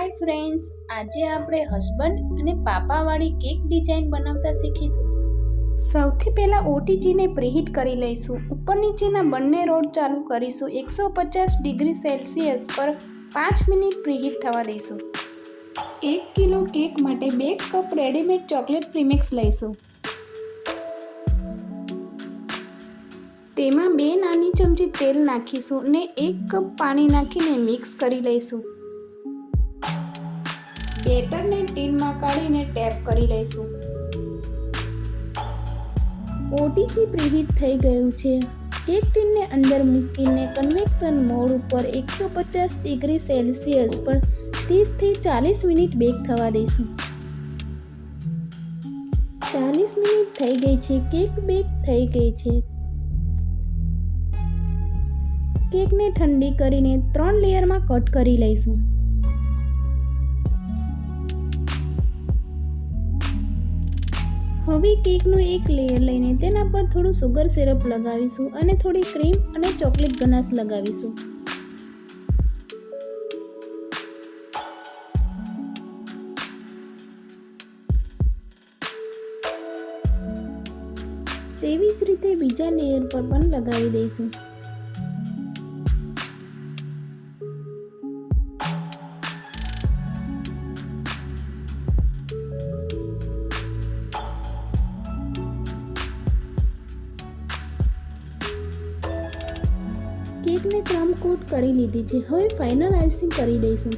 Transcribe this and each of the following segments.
Hi friends, આજે આપણે husband અને પાપાવાળી કેક ડિઝાઇન બનાવતા શીખીશું. સૌથી પહેલાં ઓટીજીને પ્રીહીટ કરી લઈશું. ઉપર નીચેના બંને રોડ ચાલુ કરીશું. 150 ડિગ્રી સેલ્સિયસ પર 5 મિનિટ પ્રીહીટ થવા દઈશું. 1 કિલો કેક માટે 2 કપ રેડીમેડ ચોકલેટ પ્રીમિક્સ લઈશું. તેમાં 2 નાની ચમચી તેલ નાખીશું અને 1 કપ પાણી નાખીને મિક્સ કરી લઈશું. બેટરને ટીનમાં કાઢીને ટેપ કરી લઈશું. ઓટીજી પ્રીહીટ થઈ ગયું છે. કેક ટીનને અંદર મૂકીને કન્વેક્શન મોડ ઉપર 150 ડિગ્રી સેલ્સિયસ પર 30 થી 40 મિનિટ બેક થવા દઈશું. 40 મિનિટ થઈ ગઈ છે. કેક બેક થઈ ગઈ છે. કેકને ઠંડી કરીને 3 લેયરમાં કટ કરી લઈશું. હવે કેકનું એક લેયર લઈને તેના પર થોડું સુગર સિરપ લગાવીશું અને થોડી ક્રીમ અને ચોકલેટ ગનાશ લગાવીશું. તેવી જ રીતે બીજા લેયર પર પણ લગાવી દઈશું. કેકને ક્રમ કોટ કરી લીધી છે. હવે ફાઇનલ આઇસિંગ કરી દઈશું.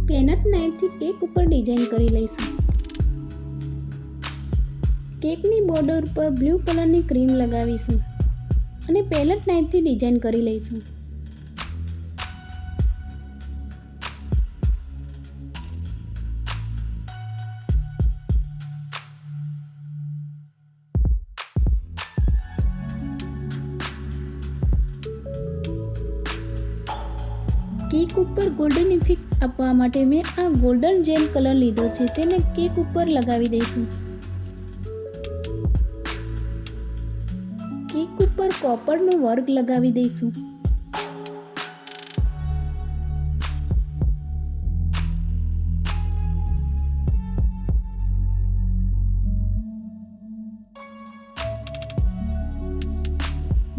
પેનટ નાઇફથી કેક ઉપર ડિઝાઇન કરી લઈશું. કેકની બોર્ડર પર બ્લુ કલરની ક્રીમ લગાવીશું અને પેલેટ નાઇફથી ડિઝાઇન કરી લઈશું. કેક ઉપર ગોલ્ડન ઇફેક્ટ આપવા માટે મેં આ ગોલ્ડન જેલ કલર લીધો છે. તેને કેક ઉપર લગાવી દઈશું. કેક ઉપર કોપરનો વર્ક લગાવી દઈશું.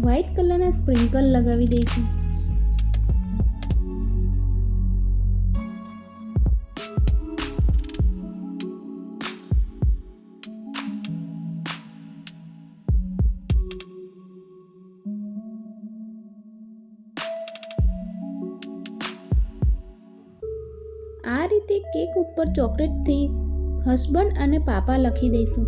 વ્હાઇટ કલરના સ્પ્રિંકલ લગાવી દઈશું. આ રીતે કેક ઉપર ચોકલેટથી હસબન્ડ અને પાપા લખી દઈશું.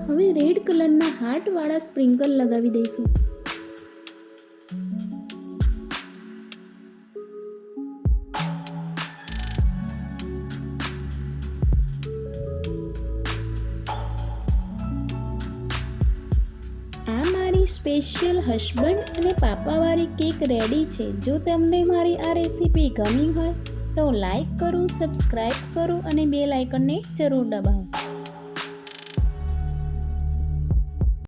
હવે રેડ કલરના હાર્ટવાળા સ્પ્રિંકલ લગાવી દઈશું. સ્પેશિયલ હસબન્ડ અને પાપાવાળી કેક રેડી છે. જો તમને મારી આ રેસીપી ગમી હોય તો લાઈક કરો, સબસ્ક્રાઈબ કરો અને બેલ આઇકનને જરૂર દબાવો.